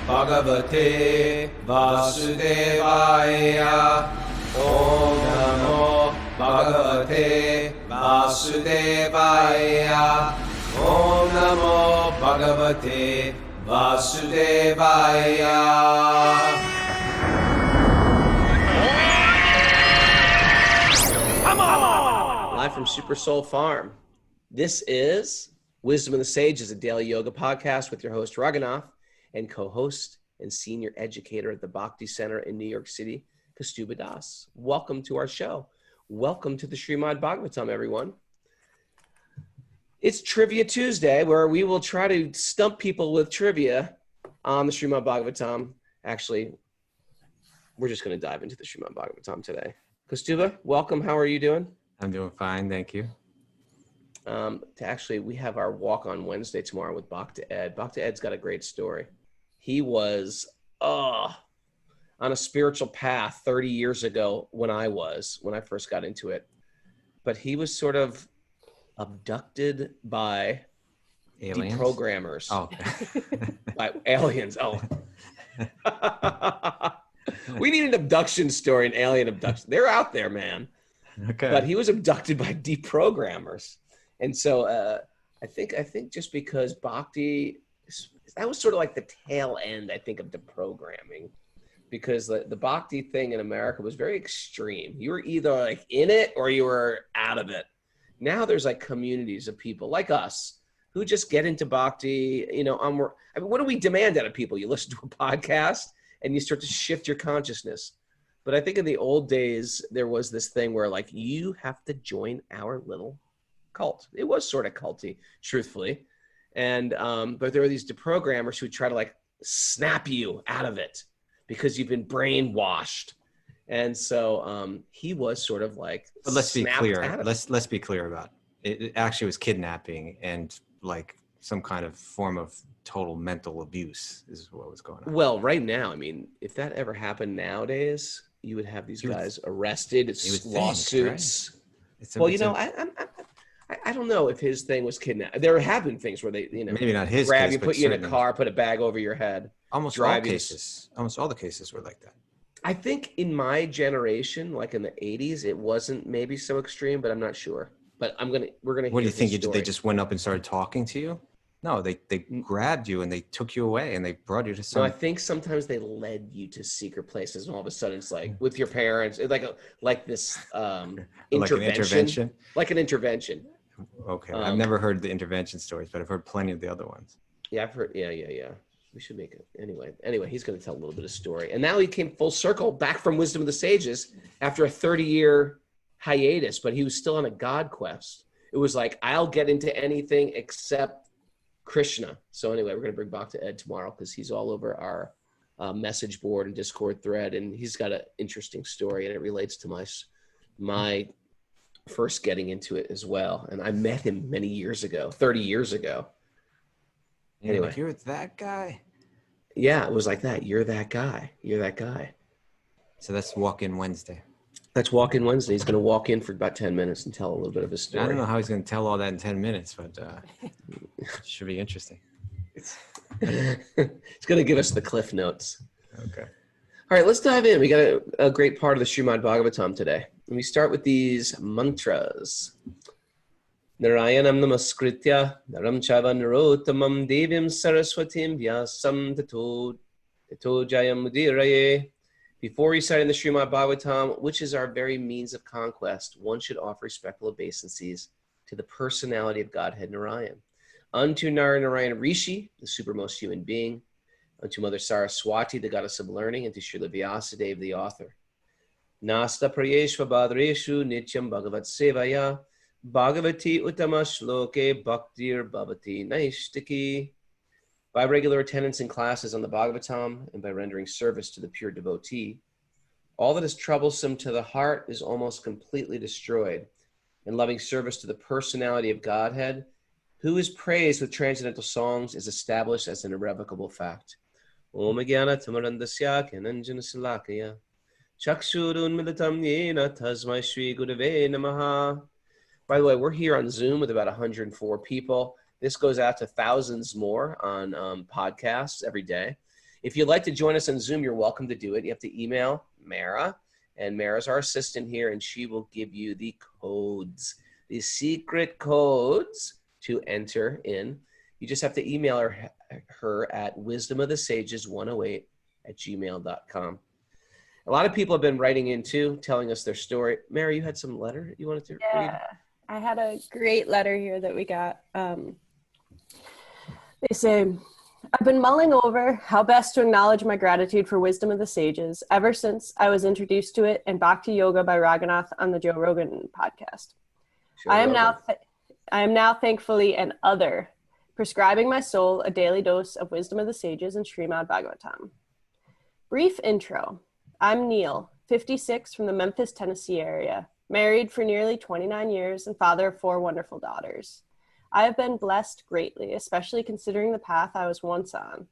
Bhagavate Vasudevaya. Om Namo Bhagavate Vasudevaya. Om Namo Bhagavate Vasudevaya. Live from Super Soul Farm. This is Wisdom of the Sages, a daily yoga podcast with your host Raghunath and co-host and senior educator at the Bhakti Center in New York City, Kaustubha. Welcome to our show. Welcome to the Srimad Bhagavatam, everyone. It's Trivia Tuesday, where we will try to stump people with trivia on the Srimad Bhagavatam. Actually, we're just going to dive into the Srimad Bhagavatam today. Kaustubha, welcome. How are you doing? I'm doing fine, thank you. We have our walk on Wednesday tomorrow with Bhakti Ed. Bhakti Ed's got a great story. He was on a spiritual path 30 years ago when I first got into it. But he was sort of abducted by Aliens? Deprogrammers. Oh, okay. By aliens. Oh. We need an abduction story, an alien abduction. They're out there, man. Okay. But he was abducted by deprogrammers. And so I think just because Bhakti, that was sort of like the tail end, I think, of deprogramming, because the Bhakti thing in America was very extreme. You were either like in it or you were out of it. Now there's like communities of people like us who just get into Bhakti, what do we demand out of people? You listen to a podcast and you start to shift your consciousness. But I think in the old days, there was this thing where like, you have to join our little cult. It was sort of culty, truthfully. And, but there were these deprogrammers who try to like snap you out of it because you've been brainwashed. And so he was sort of like, but let's be clear. Let's be clear about it. It actually was kidnapping and like some kind of form of total mental abuse is what was going on. Well, right now, I mean, if that ever happened nowadays, you would have these guys arrested. It's lawsuits. Think, right? Well, I don't know if his thing was kidnapping. There have been things where they, maybe not his grab case, you, put you in a car, put a bag over your head. Almost all the cases were like that. I think in my generation, like in the 80s, it wasn't maybe so extreme, but I'm not sure. But we're gonna. What do you think? They just went up and started talking to you? No, they grabbed you and they took you away and they brought you to some. No, I think sometimes they led you to secret places, and all of a sudden it's like with your parents, it's like this intervention. Like an intervention. Okay, I've never heard the intervention stories, but I've heard plenty of the other ones. Yeah, I've heard. Yeah. We should make it anyway. He's going to tell a little bit of story, and now he came full circle back from Wisdom of the Sages after a 30-year hiatus, but he was still on a God quest. It was like, I'll get into anything except Krishna. So anyway, we're going to bring Bhakti Ed tomorrow because he's all over our message board and Discord thread, and he's got an interesting story, and it relates to my first getting into it as well. And I met him many years ago, 30 years ago. Anyway, you're that guy. Yeah, it was like that. You're that guy. So that's Walk-In Wednesday. That's Walk-In Wednesday. He's going to walk in for about 10 minutes and tell a little bit of his story. I don't know how he's going to tell all that in 10 minutes, but it should be interesting. He's going to give us the cliff notes. Okay. All right, let's dive in. We got a great part of the Srimad Bhagavatam today. And we start with these mantras. Narayanam namaskritya naram chava narottamam devim saraswatim vyasam tato jayam mudiraye. Before reciting the Srimad Bhagavatam, which is our very means of conquest, one should offer respectful obeisances to the personality of Godhead Narayan. Unto Narayan Rishi, the supermost human being, unto Mother Saraswati, the goddess of learning, and to Srila Vyasadeva, the author. Nasta prayeshva badreshu nityam bhagavat sevaya bhagavati uttama shloke bhaktir bhavati naishtiki. By regular attendance in classes on the Bhagavatam and by rendering service to the pure devotee, all that is troublesome to the heart is almost completely destroyed, and loving service to the personality of Godhead, who is praised with transcendental songs, is established as an irrevocable fact. Om Jnana Tamarandasya Kyananjana Salakaya Chakshurun Militam Yena Tasmai Shri Gurave Namaha. By the way, we're here on Zoom with about 104 people. This goes out to thousands more on podcasts every day. If you'd like to join us on Zoom, you're welcome to do it. You have to email Mara, and Mara's our assistant here, and she will give you the codes, the secret codes to enter in. You just have to email her at wisdomofthesages108@gmail.com. A lot of people have been writing in too, telling us their story. Mary, you had some letter you wanted to read? Yeah, I had a great letter here that we got. They say, I've been mulling over how best to acknowledge my gratitude for Wisdom of the Sages ever since I was introduced to it in Bhakti-yogi by Raghunath on the Joe Rogan podcast. I am now thankfully an other, prescribing my soul a daily dose of Wisdom of the Sages and Srimad Bhagavatam. Brief intro. I'm Neel, 56, from the Memphis, Tennessee area, married for nearly 29 years and father of 4 wonderful daughters. I have been blessed greatly, especially considering the path I was once on.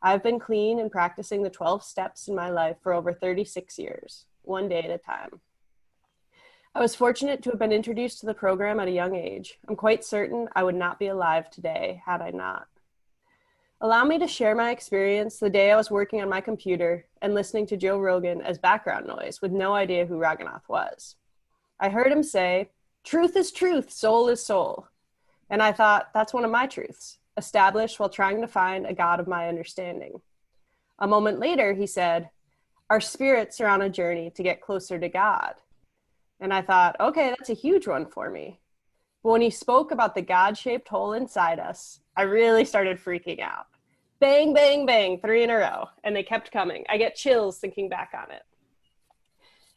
I have been clean and practicing the 12 steps in my life for over 36 years, one day at a time. I was fortunate to have been introduced to the program at a young age. I'm quite certain I would not be alive today had I not. Allow me to share my experience the day I was working on my computer and listening to Joe Rogan as background noise with no idea who Raghunath was. I heard him say, "Truth is truth, soul is soul." And I thought, that's one of my truths, established while trying to find a God of my understanding. A moment later, he said, "Our spirits are on a journey to get closer to God." And I thought, okay, that's a huge one for me. But when he spoke about the God-shaped hole inside us, I really started freaking out. Bang, bang, bang, 3 in a row. And they kept coming. I get chills thinking back on it.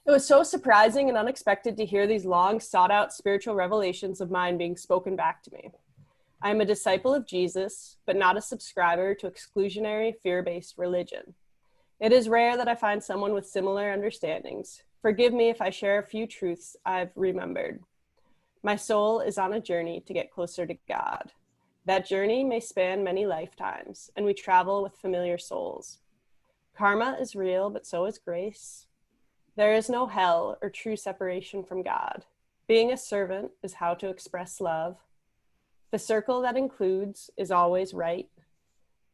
It was so surprising and unexpected to hear these long sought-out spiritual revelations of mine being spoken back to me. I am a disciple of Jesus, but not a subscriber to exclusionary, fear-based religion. It is rare that I find someone with similar understandings. Forgive me if I share a few truths I've remembered. My soul is on a journey to get closer to God. That journey may span many lifetimes, and we travel with familiar souls. Karma is real, but so is grace. There is no hell or true separation from God. Being a servant is how to express love. The circle that includes is always right.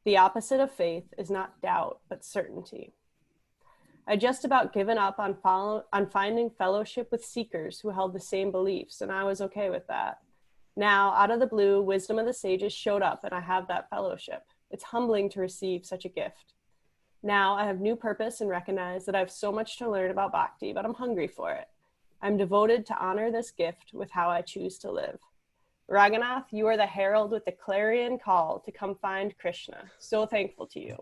The opposite of faith is not doubt, but certainty. I just about given up on finding fellowship with seekers who held the same beliefs, and I was okay with that. Now, out of the blue, Wisdom of the Sages showed up, and I have that fellowship. It's humbling to receive such a gift. Now, I have new purpose and recognize that I have so much to learn about Bhakti, but I'm hungry for it. I'm devoted to honor this gift with how I choose to live. Raghunath, you are the herald with the clarion call to come find Krishna. So thankful to you.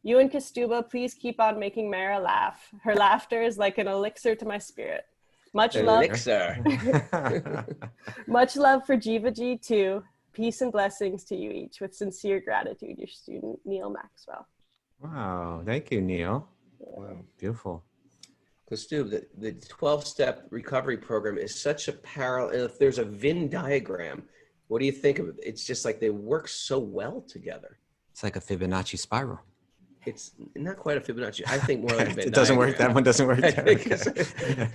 You and Kaustubha, please keep on making Mara laugh. Her laughter is like an elixir to my spirit. Much love. Elixir. Much love for Jivaji too. Peace and blessings to you each. With sincere gratitude, your student, Neel Maxwell. Wow. Thank you, Neel. Wow. Beautiful. Kaustubha, the 12-step recovery program is such a parallel. If there's a Venn diagram, what do you think of it? It's just like they work so well together. It's like a Fibonacci spiral. It's not quite a Fibonacci. I think more like a Venn It doesn't work. diagram. That one doesn't work. I think Okay.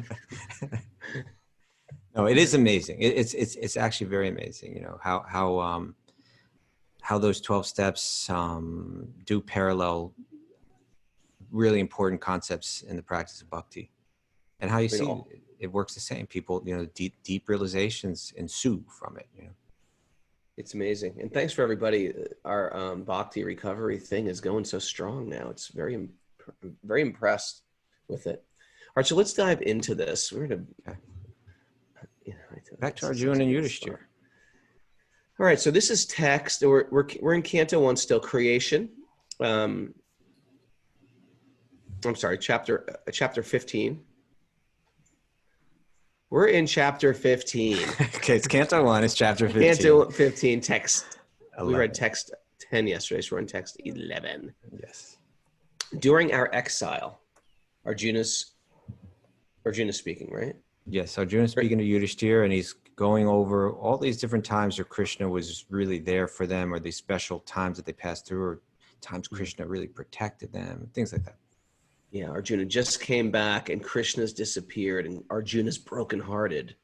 No, it is amazing. It's actually very amazing. You know how those 12 steps do parallel really important concepts in the practice of bhakti, and how you see it works the same. People, deep realizations ensue from it. It's amazing. And thanks for everybody. Our Bhakti recovery thing is going so strong now. It's very impressed with it. All right, so let's dive into this. We're going to back to Arjuna and Yudhishthira. All right, so this is text. We're in Canto 1 still, creation. I'm sorry, chapter 15. We're in chapter 15. Okay, it's Canto 1, it's chapter 15. Canto 15, text. 11. We read text 10 yesterday, so we're in text 11. Yes. During our exile, Arjuna's speaking, right? Yes, Arjuna's speaking to Yudhishthira, and he's going over all these different times where Krishna was really there for them, or these special times that they passed through, or times Krishna really protected them, things like that. Yeah, Arjuna just came back and Krishna's disappeared and Arjuna's brokenhearted.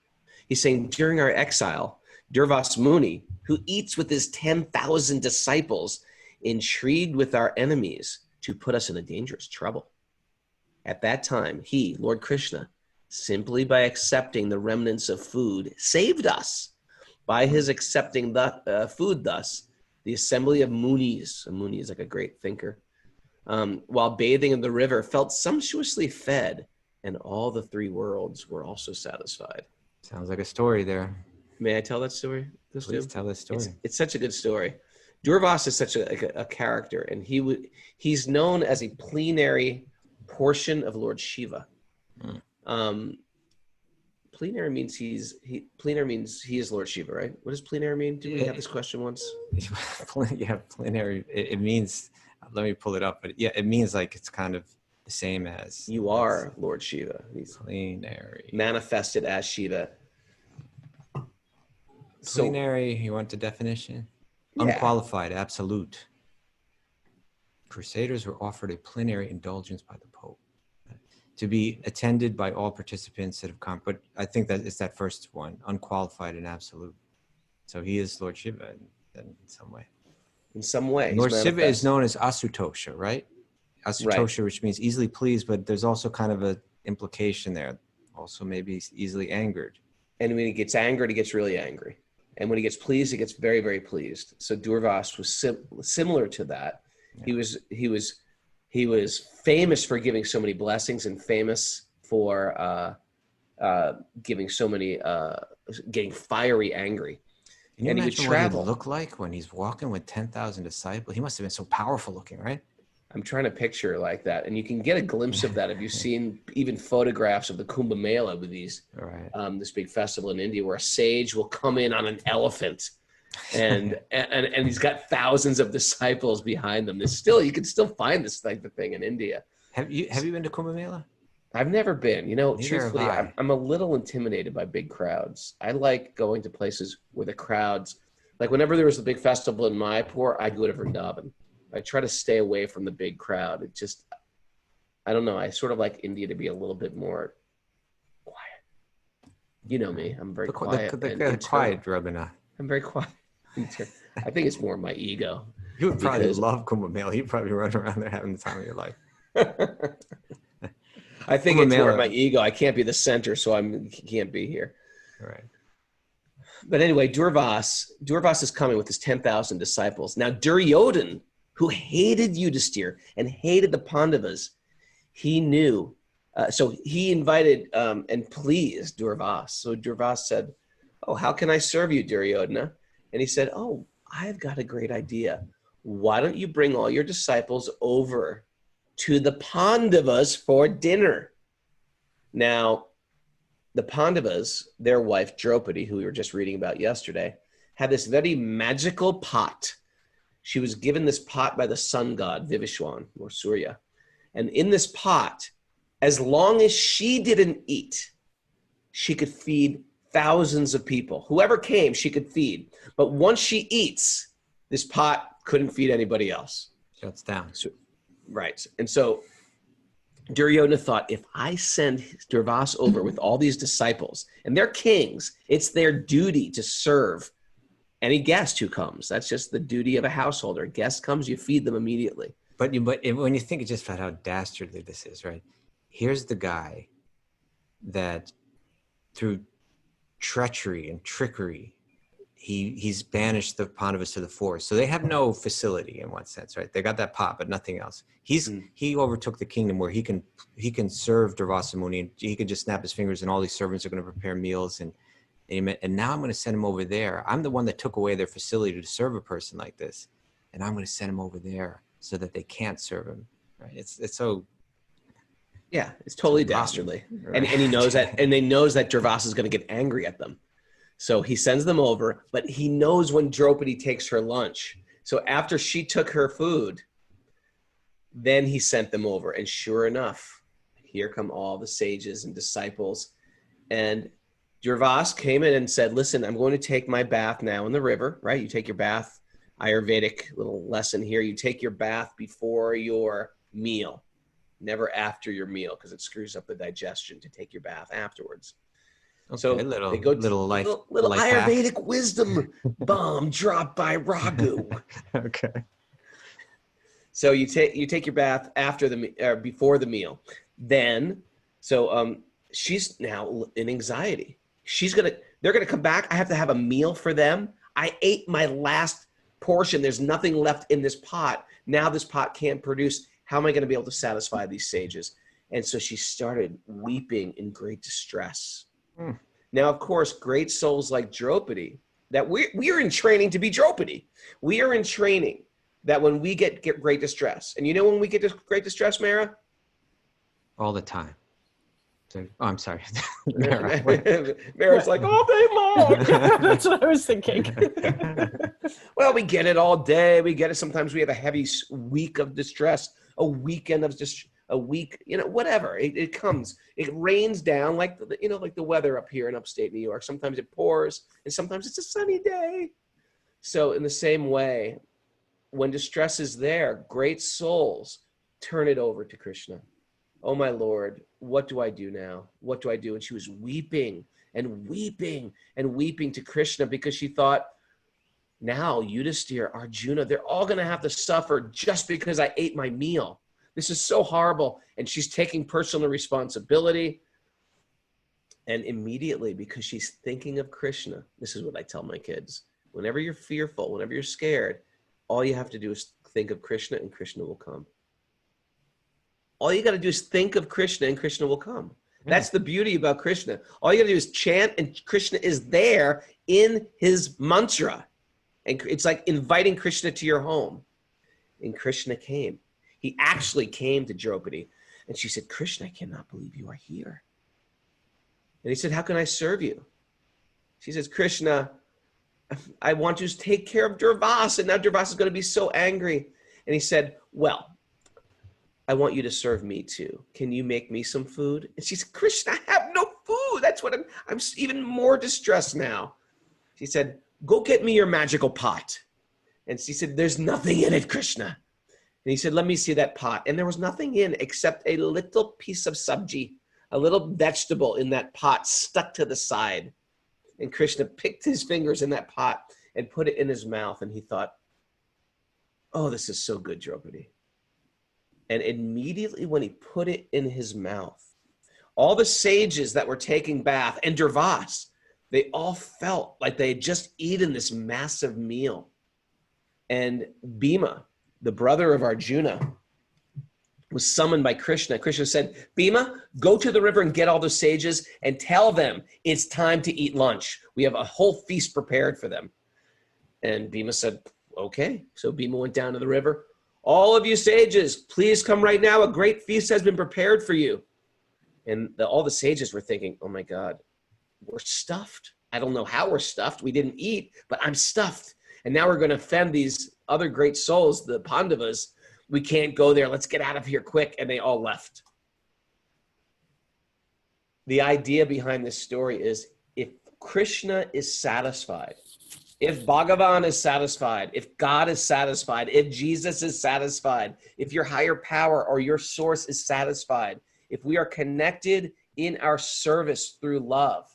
He's saying during our exile, Durvas Muni, who eats with his 10,000 disciples, intrigued with our enemies, to put us in a dangerous trouble. At that time, he, Lord Krishna, simply by accepting the remnants of food, saved us. By his accepting the food thus, the assembly of Munis, a Muni is like a great thinker, while bathing in the river, felt sumptuously fed, and all the three worlds were also satisfied. Sounds like a story there. May I tell that story? Please tell this story. It's such a good story. Durvas is such a character, and he's known as a plenary portion of Lord Shiva. Plenary means he is Lord Shiva, right? What does plenary mean? Did we have this question once? Yeah, plenary. It means. Let me pull it up, but yeah, it means like it's kind of the same as you are Lord Shiva. He's plenary, manifested as Shiva. Plenary. You want the definition? Yeah. Unqualified, absolute. Crusaders were offered a plenary indulgence by the Pope, to be attended by all participants that have come. But I think that it's that first one, unqualified and absolute. So he is Lord Shiva in some way. In some way. Lord Shiva is known as Asutosha, right? Asutosha, right. Which means easily pleased, but there's also kind of an implication there. Also maybe easily angered. And when he gets angered, he gets really angry. And when he gets pleased, he gets very, very pleased. So Durvas was similar to that. Yeah. He was famous for giving so many blessings and famous for giving so many, getting fiery angry. Can you imagine what he'd look like when he's walking with 10,000 disciples? He must have been so powerful looking, right? I'm trying to picture like that. And you can get a glimpse of that if you've seen even photographs of the Kumbh Mela with these, this big festival in India where a sage will come in on an elephant. And he's got thousands of disciples behind them. You can still find this type of thing in India. Have you been to Kumbh Mela? I've never been. Truthfully, I'm a little intimidated by big crowds. I like going to places where the crowds, like whenever there was a big festival in Mayapur, I'd go to Vrindavan. I try to stay away from the big crowd. It just, I don't know. I sort of like India to be a little bit more quiet. You know me. I'm very quiet. Quiet, Raghunath. I'm very quiet. I think it's more my ego. You would probably love Kumbh Mela. You'd probably run around there having the time of your life. I think it's more my ego. I can't be the center, so I can't be here. All right. But anyway, Durvas is coming with his 10,000 disciples. Now, Duryodhan, who hated Yudhisthira and hated the Pandavas, he knew. So he invited and pleased Durvas. So Durvas said, "Oh, how can I serve you, Duryodhana?" And he said, "Oh, I've got a great idea. Why don't you bring all your disciples over to the Pandavas for dinner?" Now, the Pandavas, their wife Draupadi, who we were just reading about yesterday, had this very magical pot. She was given this pot by the sun god, Vivishwan, or Surya. And in this pot, as long as she didn't eat, she could feed thousands of people. Whoever came, she could feed. But once she eats, this pot couldn't feed anybody else. Shuts down. So, right. And so Duryodhana thought, if I send Durvas over with all these disciples, and they're kings, it's their duty to serve any guest who comes. That's just the duty of a householder. A guest comes, you feed them immediately. But when you think just about how dastardly this is, right? Here's the guy that through treachery and trickery, he's banished the Pandavas to the forest. So they have no facility in one sense, right? They got that pot, but nothing else. He overtook the kingdom where he can serve Durvasa Muni, and he can just snap his fingers and all these servants are going to prepare meals and now I'm going to send him over there. I'm the one that took away their facility to serve a person like this, and I'm going to send him over there so that they can't serve him. Right? It's so. Yeah, it's totally dastardly, right? and he knows that, and they knows that Durvasa is going to get angry at them, so he sends them over. But he knows when Draupadi takes her lunch. So after she took her food, then he sent them over, and sure enough, here come all the sages and disciples, and Durvas came in and said, "Listen, I'm going to take my bath now in the river." Right? You take your bath. Ayurvedic little lesson here. You take your bath before your meal. Never after your meal, because it screws up the digestion to take your bath afterwards. Okay, so they go little Ayurvedic hack. Wisdom bomb dropped by Raghu. Okay. So you take your bath after before the meal. Then, she's now in anxiety. They're gonna come back. I have to have a meal for them. I ate my last portion. There's nothing left in this pot. Now this pot can't produce. How am I going to be able to satisfy these sages? And so she started weeping in great distress. Now, of course, great souls like Draupadi, that we are in training to be Draupadi. We are in training that when we get great distress, and you know when we get great distress, Mara? All the time. Oh, I'm sorry. Mara's like, all day long. That's what I was thinking. Well, we get it all day. We get it. Sometimes we have a heavy week of distress, a weekend of just a week, whatever. It comes. It rains down like the weather up here in upstate New York. Sometimes it pours, and sometimes it's a sunny day. So in the same way, when distress is there, great souls turn it over to Krishna. Oh, my Lord, what do I do now? What do I do? And she was weeping and weeping and weeping to Krishna because she thought, now Yudhisthira, Arjuna, they're all going to have to suffer just because I ate my meal. This is so horrible. And she's taking personal responsibility. And immediately, because she's thinking of Krishna, this is what I tell my kids. Whenever you're fearful, whenever you're scared, all you have to do is think of Krishna and Krishna will come. All you got to do is think of Krishna and Krishna will come. That's the beauty about Krishna. All you got to do is chant and Krishna is there in his mantra. And it's like inviting Krishna to your home. And Krishna came. He actually came to Draupadi. And she said, Krishna, I cannot believe you are here. And he said, how can I serve you? She says, Krishna, I want you to take care of Durvasa. And now Durvasa is going to be so angry. And he said, well, I want you to serve me too. Can you make me some food? And she said, Krishna, I have no food. That's what I'm even more distressed now. She said, go get me your magical pot. And she said, there's nothing in it, Krishna. And he said, let me see that pot. And there was nothing in except a little piece of sabji, a little vegetable in that pot stuck to the side. And Krishna picked his fingers in that pot and put it in his mouth. And he thought, oh, this is so good, Draupadi. And immediately when he put it in his mouth, all the sages that were taking bath and Durvas, they all felt like they had just eaten this massive meal. And Bhima, the brother of Arjuna, was summoned by Krishna. Krishna said, Bhima, go to the river and get all the sages and tell them it's time to eat lunch. We have a whole feast prepared for them. And Bhima said, okay. So Bhima went down to the river. All of you sages, please come right now. A great feast has been prepared for you. And all the sages were thinking, oh my God, we're stuffed. I don't know how we're stuffed. We didn't eat, but I'm stuffed. And now we're going to offend these other great souls, the Pandavas. We can't go there. Let's get out of here quick. And they all left. The idea behind this story is if Krishna is satisfied, if Bhagavan is satisfied, if God is satisfied, if Jesus is satisfied, if your higher power or your source is satisfied, if we are connected in our service through love,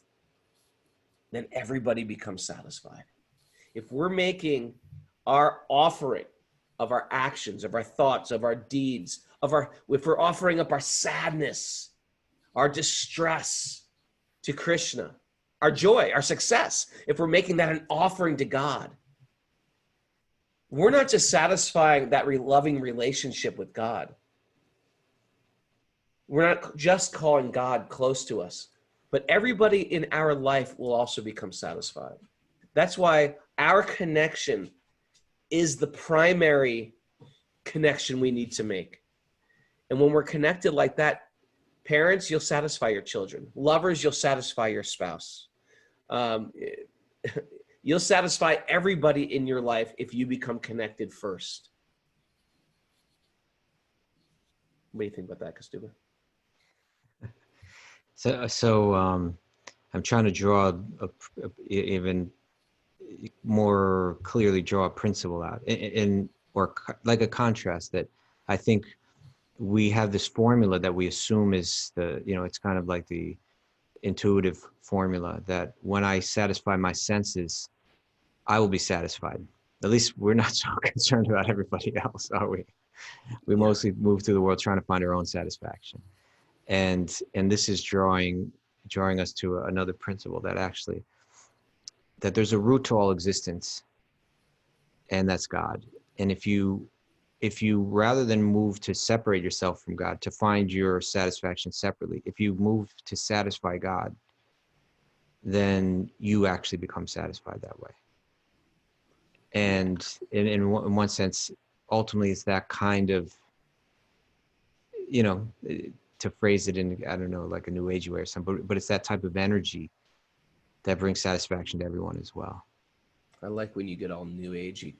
then everybody becomes satisfied. If we're making our offering of our actions, of our thoughts, of our deeds, if we're offering up our sadness, our distress to Krishna, our joy, our success, if we're making that an offering to God, we're not just satisfying that loving relationship with God. We're not just calling God close to us, but everybody in our life will also become satisfied. That's why our connection is the primary connection we need to make. And when we're connected like that, parents, you'll satisfy your children. Lovers, you'll satisfy your spouse. You'll satisfy everybody in your life if you become connected first. What do you think about that, Kaustubha? So I'm trying to draw even more clearly draw a principle out or like a contrast that I think we have this formula that we assume is it's kind of like the intuitive formula that when I satisfy my senses, I will be satisfied. At least we're not so concerned about everybody else, are we? We mostly move through the world trying to find our own satisfaction. And this is drawing us to another principle that there's a root to all existence, and that's God. And if you rather than move to separate yourself from God, to find your satisfaction separately, if you move to satisfy God, then you actually become satisfied that way. And in one sense, ultimately, it's that kind of, to phrase it in, I don't know, like a new agey way or something, but it's that type of energy that brings satisfaction to everyone as well. I like when you get all new agey.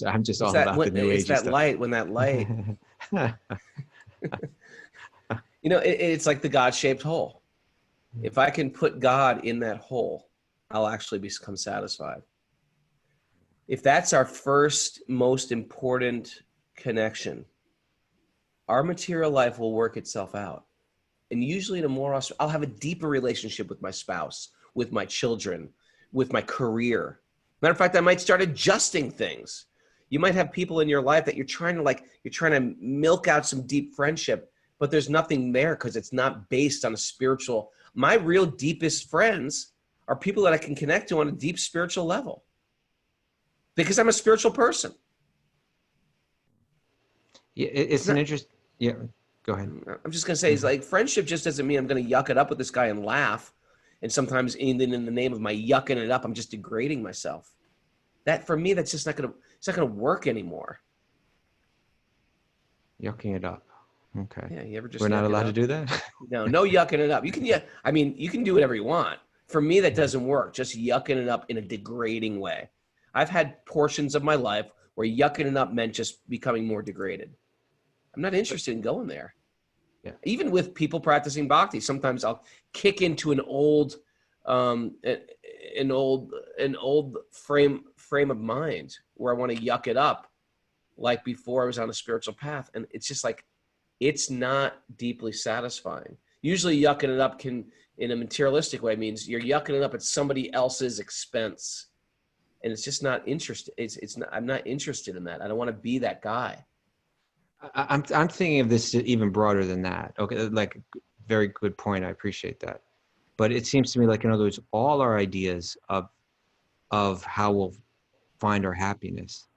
I'm just all about the new agey it's that stuff. light, when that light, it's like the God-shaped hole. If I can put God in that hole, I'll actually become satisfied. If that's our first most important connection, our material life will work itself out. And usually I'll have a deeper relationship with my spouse, with my children, with my career. Matter of fact, I might start adjusting things. You might have people in your life that you're trying to milk out some deep friendship, but there's nothing there because it's not based on a spiritual. My real deepest friends are people that I can connect to on a deep spiritual level because I'm a spiritual person. Yeah, it's an interest. Yeah, go ahead. I'm just gonna say, it's like friendship just doesn't mean I'm gonna yuck it up with this guy and laugh. And sometimes in the name of my yucking it up, I'm just degrading myself. That for me, that's just not gonna work anymore. Yucking it up. Okay. Yeah, you ever just? We're not allowed to do that? No yucking it up. You can, you can do whatever you want. For me, that doesn't work. Just yucking it up in a degrading way. I've had portions of my life where yucking it up meant just becoming more degraded. I'm not interested in going there. Yeah. Even with people practicing bhakti, sometimes I'll kick into an old frame of mind where I want to yuck it up, like before I was on a spiritual path, and it's just like it's not deeply satisfying. Usually, yucking it up can, in a materialistic way, means you're yucking it up at somebody else's expense, and it's just not interested. It's not. I'm not interested in that. I don't want to be that guy. I'm thinking of this even broader than that. Okay, like very good point. I appreciate that. But it seems to me like, in other words, all our ideas of how we'll find our happiness,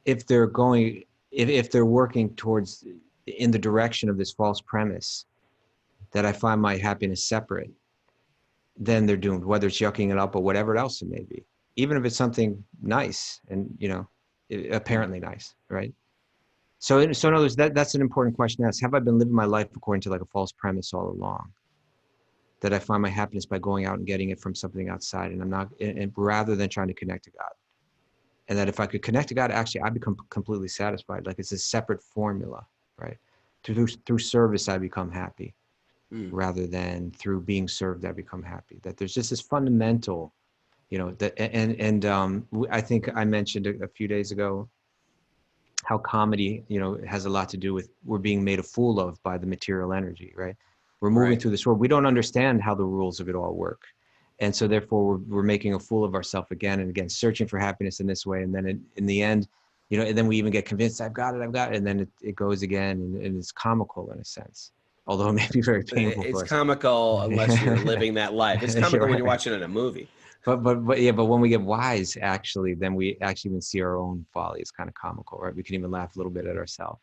if they're working towards in the direction of this false premise that I find my happiness separate, then they're doomed. Whether it's yucking it up or whatever else it may be, even if it's something nice and apparently nice, right? So in other words, that's an important question to ask. Have I been living my life according to like a false premise all along? That I find my happiness by going out and getting it from something outside, and rather than trying to connect to God. And that if I could connect to God, actually I become completely satisfied. Like it's a separate formula, right? Through service, I become happy, rather than through being served, I become happy. That there's just this fundamental, I think I mentioned a few days ago how comedy, has a lot to do with we're being made a fool of by the material energy, right? We're moving through this world. We don't understand how the rules of it all work. And so therefore we're making a fool of ourselves again and again, searching for happiness in this way. And then in the end, and then we even get convinced I've got it. And then it goes again, and it's comical in a sense, although it may be very painful for us. It's comical unless you're living that life. It's comical when you're watching it in a movie. But when we get wise, actually, then we actually even see our own folly. It's kind of comical, right? We can even laugh a little bit at ourselves.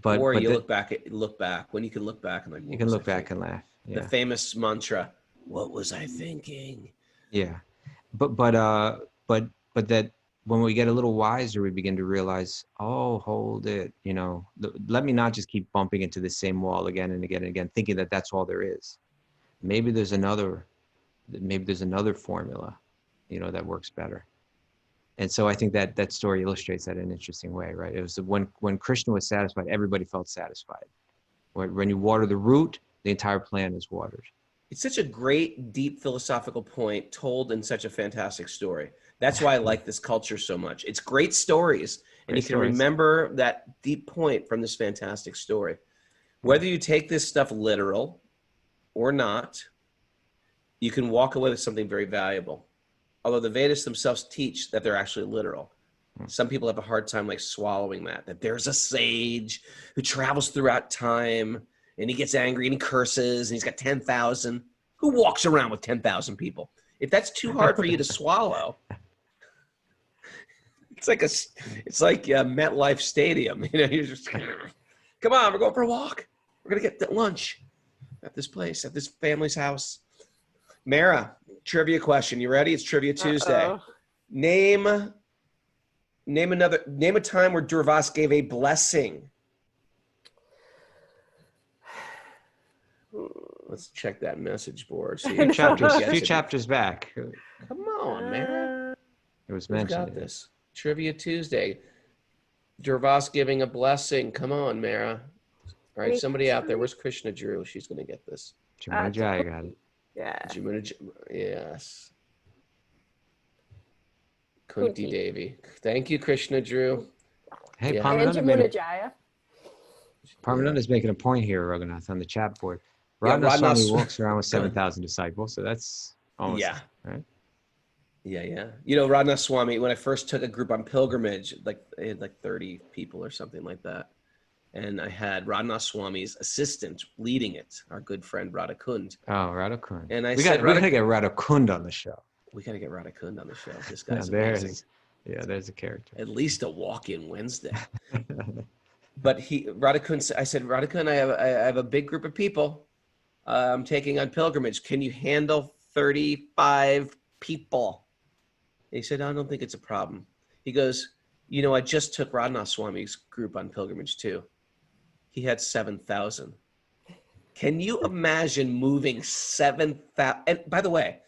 Look back when you can look back and you can look back and laugh. Yeah. The famous mantra, "What was I thinking?" Yeah, but that when we get a little wiser, we begin to realize, oh, hold it, let me not just keep bumping into the same wall again and again and again, thinking that that's all there is. Maybe there's another formula, that works better. And so I think that story illustrates that in an interesting way, right? It was when Krishna was satisfied, everybody felt satisfied. When you water the root, the entire plant is watered. It's such a great, deep philosophical point told in such a fantastic story. That's why I like this culture so much. It's great stories, and you can remember that deep point from this fantastic story. Whether you take this stuff literal or not, you can walk away with something very valuable. Although the Vedas themselves teach that they're actually literal. Some people have a hard time like swallowing that there's a sage who travels throughout time and he gets angry and he curses and he's got 10,000. Who walks around with 10,000 people? If that's too hard for you to swallow, it's like MetLife Stadium. You know, you're just, come on, we're going for a walk. We're going to get lunch at this place, at this family's house. Mara, trivia question. You ready? It's Trivia Tuesday. Uh-oh. Name a time where Durvas gave a blessing. Let's check that message board. See A few chapters back. Come on, man. It was Who's mentioned. got this? Trivia Tuesday. Durvas giving a blessing. Come on, Mara. All right, somebody out there. Where's Krishna Drew? She's going to get this. Jai got it. Yeah. Yes. Kunti Devi. Thank you, Krishna Drew. Hey, Yeah. Parmananda's making a point here, Raghunath, on the chat board. Yeah, Radha Swami walks around with 7,000 disciples, so that's almost right. Yeah. You know, Raghunath Swami, when I first took a group on pilgrimage, like it had like 30 people or something like that. And I had Raghunath Swami's assistant leading it, our good friend Radha Kund. Oh, Radha Kund. And we got to get Radha Kund on the show. We got to get Radha Kund on the show. This guy's amazing. Yeah, there's a character. At least a walk-in Wednesday. But Radha Kund, I said, Radha Kund, I have a big group of people I'm taking on pilgrimage. Can you handle 35 people? And he said, I don't think it's a problem. He goes, you know, I just took Raghunath Swami's group on pilgrimage too. He had 7,000. Can you imagine moving 7,000? And by the way,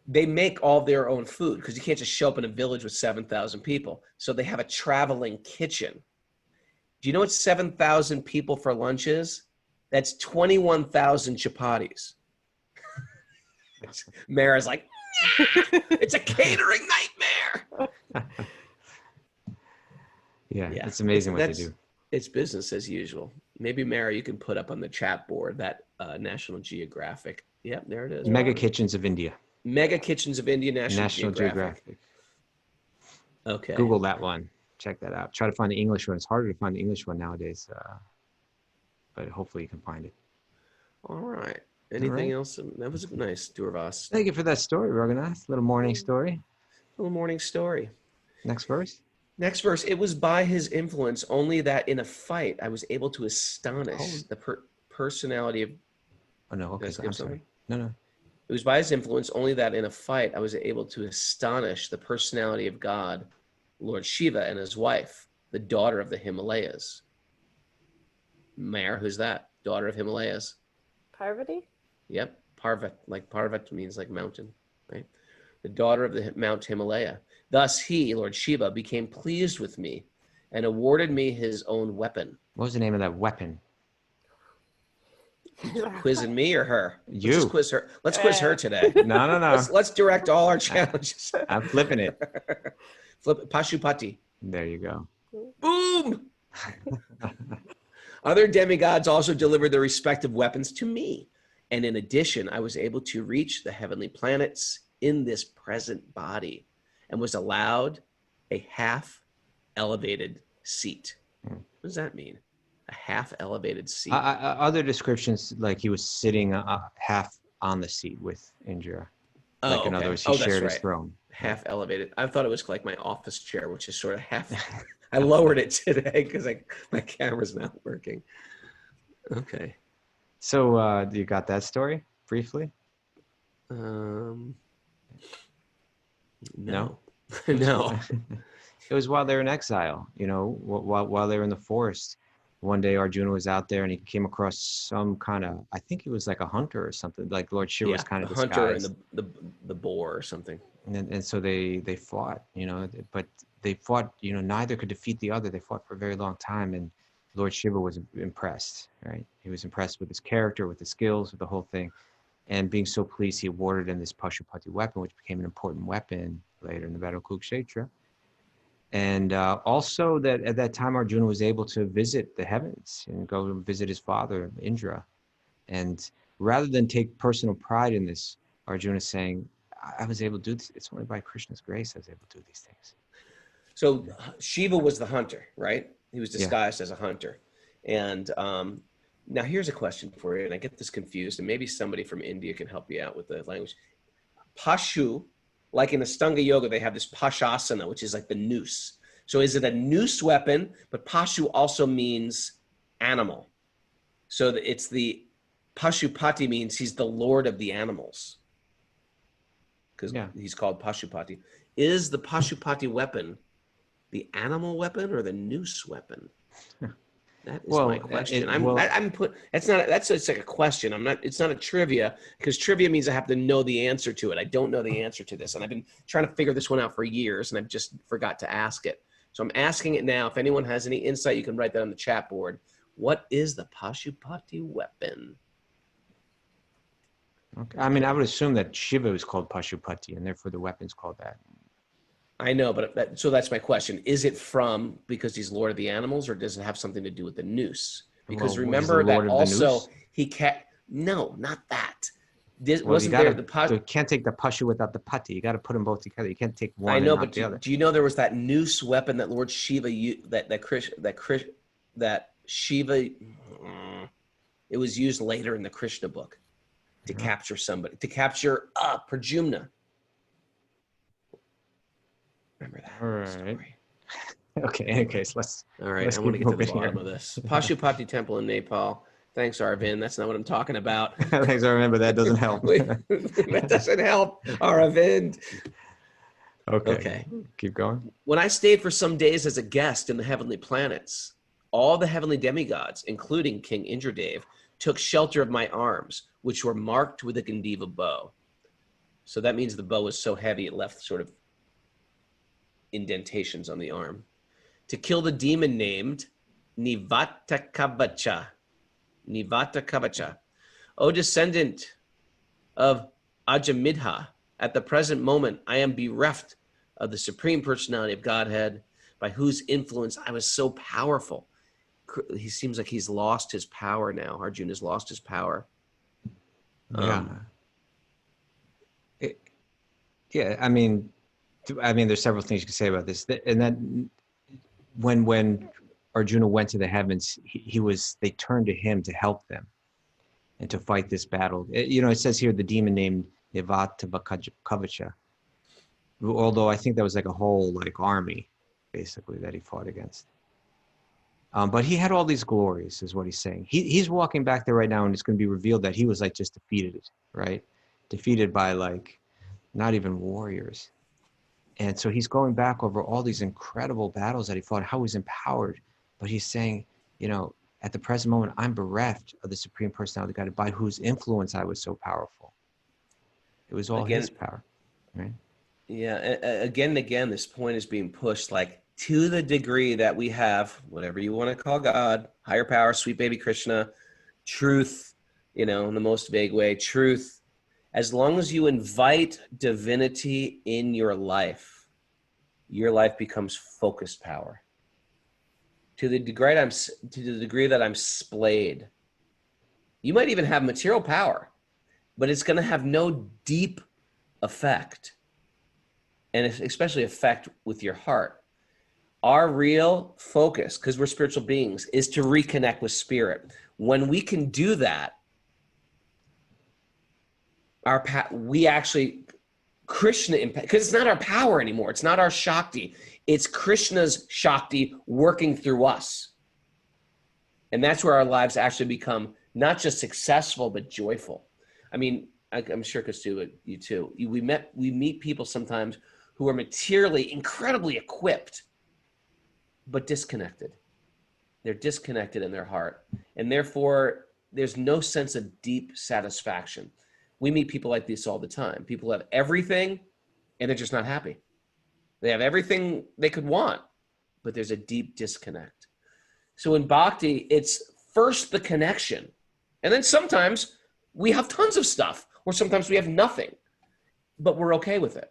they make all their own food because you can't just show up in a village with 7,000 people. So they have a traveling kitchen. Do you know what 7,000 people for lunch is? That's 21,000 chapatis. Mara's like, it's a catering nightmare. Yeah, it's amazing what they do. It's business as usual. Maybe, Mara, you can put up on the chat board that National Geographic. Yep, there it is. Mega Kitchens of India. Mega Kitchens of India, National Geographic. Okay. Google that one. Check that out. Try to find the English one. It's harder to find the English one nowadays, but hopefully you can find it. All right. Anything else? That was nice, Durvas. Thank you for that story, Raghunath. Little morning story. Little morning story. Next verse. Next verse. It was by his influence only that in a fight I was able to astonish the personality of. Oh no! Okay, I'm sorry. No. It was by his influence only that in a fight I was able to astonish the personality of God, Lord Shiva, and his wife, the daughter of the Himalayas. Mare, who's that? Daughter of Himalayas. Parvati? Yep, Parvat. Like Parvat means like mountain, right? The daughter of the Mount Himalaya. Thus he, Lord Shiva, became pleased with me and awarded me his own weapon. What was the name of that weapon? Quizzing me or her? You. Let's quiz her. Let's quiz her today. No. Let's direct all our challenges. I'm flipping it. Flip it. Pashupati. There you go. Boom! Other demigods also delivered their respective weapons to me. And in addition, I was able to reach the heavenly planets in this present body and was allowed a half elevated seat. What does that mean? A half elevated seat? Other descriptions, like he was sitting half on the seat with Indra. Like in other words, he shared his throne. Half elevated. I thought it was like my office chair, which is sort of half. I lowered it today because my camera's not working. Okay. So you got that story briefly? No. No. No. It was while they were in exile, while they were in the forest. One day Arjuna was out there and he came across some kind of, I think he was like a hunter or something, like Lord Shiva was kind of disguised. Hunter and the boar or something. And so they fought, but they fought, neither could defeat the other. They fought for a very long time, and Lord Shiva was impressed, right? He was impressed with his character, with his skills, with the whole thing. And being so pleased, he awarded him this Pashupati weapon, which became an important weapon later in the Battlecruiser. And also that at that time, Arjuna was able to visit the heavens and go and visit his father, Indra. And rather than take personal pride in this, Arjuna is saying, I was able to do this. It's only by Krishna's grace I was able to do these things. So Shiva was the hunter, right? He was disguised as a hunter. And now here's a question for you, and I get this confused, and maybe somebody from India can help me out with the language. Pashu, like in Astanga Yoga, they have this Pashasana, which is like the noose. So is it a noose weapon? But Pashu also means animal. So it's the Pashupati means he's the lord of the animals, because he's called Pashupati. Is the Pashupati weapon the animal weapon or the noose weapon? That is my question. It's like a question. It's not a trivia, because trivia means I have to know the answer to it. I don't know the answer to this. And I've been trying to figure this one out for years, and I've just forgot to ask it. So I'm asking it now. If anyone has any insight, you can write that on the chat board. What is the Pashupati weapon? Okay. I mean, I would assume that Shiva is called Pashupati, and therefore the weapon's called that. I know, but so that's my question. Is it from because he's Lord of the Animals, or does it have something to do with the noose? Because remember that also he can't. No, not that. This wasn't there. You can't take the Pashu without the Pati. You got to put them both together. You can't take one. I know, and but not the other. Do you know there was that noose weapon that Lord Shiva used? That Shiva. It was used later in the Krishna book to capture somebody, to capture Pradyumna. Remember that story. Okay, so let's. All right, I want to get to the bottom of this. Pashupati Temple in Nepal. Thanks, Arvind. That's not what I'm talking about. Thanks, I remember that doesn't help. That doesn't help, Arvind. Okay. Keep going. When I stayed for some days as a guest in the heavenly planets, all the heavenly demigods, including King Indradev, took shelter of my arms, which were marked with a Gandiva bow. So that means the bow was so heavy it left sort of indentations on the arm. To kill the demon named Nivatakavacha. O descendant of Ajamidha, at the present moment I am bereft of the Supreme Personality of Godhead, by whose influence I was so powerful. He seems like he's lost his power now. Arjuna has lost his power. I mean, there's several things you can say about this. And then when Arjuna went to the heavens, they turned to him to help them and to fight this battle. It says here the demon named Nivatakavacha, although I think that was like a whole army, basically, that he fought against. But he had all these glories, is what he's saying. He's walking back there right now, and it's going to be revealed that he was just defeated, right? Defeated by not even warriors. And so he's going back over all these incredible battles that he fought, how he's empowered. But he's saying, at the present moment, I'm bereft of the Supreme Personality of God, by whose influence I was so powerful. It was all his power, right? Yeah, again and again, this point is being pushed, to the degree that we have, whatever you want to call God, higher power, sweet baby Krishna, truth, in the most vague way, truth. As long as you invite divinity in your life becomes focused power. To the degree that I'm splayed, you might even have material power, but it's going to have no deep effect, and especially effect with your heart. Our real focus, because we're spiritual beings, is to reconnect with spirit. When we can do that, Krishna impact, because it's not our power anymore. It's not our Shakti. It's Krishna's Shakti working through us. And that's where our lives actually become not just successful, but joyful. I mean, I'm sure, Kaustubha, you too. We meet people sometimes who are materially incredibly equipped, but disconnected. They're disconnected in their heart. And therefore, there's no sense of deep satisfaction. We meet people like this all the time. People have everything, and they're just not happy. They have everything they could want, but there's a deep disconnect. So in Bhakti, it's first the connection. And then sometimes we have tons of stuff, or sometimes we have nothing, but we're okay with it.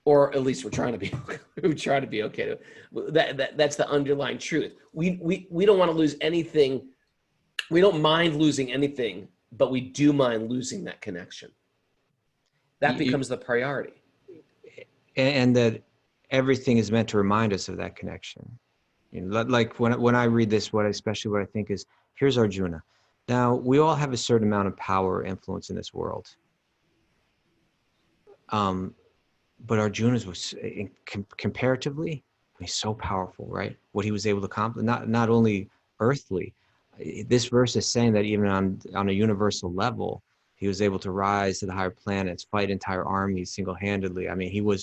Or at least we're trying to be okay. That's the underlying truth. We don't want to lose anything. We don't mind losing anything, but we do mind losing that connection. That becomes the priority. And everything is meant to remind us of that connection. You know, like when I read this, especially what I think is, here's Arjuna. Now, we all have a certain amount of power or influence in this world. But Arjuna's was comparatively, he's so powerful, right? What he was able to accomplish, not only earthly. This verse is saying that even on a universal level, he was able to rise to the higher planets, fight entire armies single-handedly. I mean,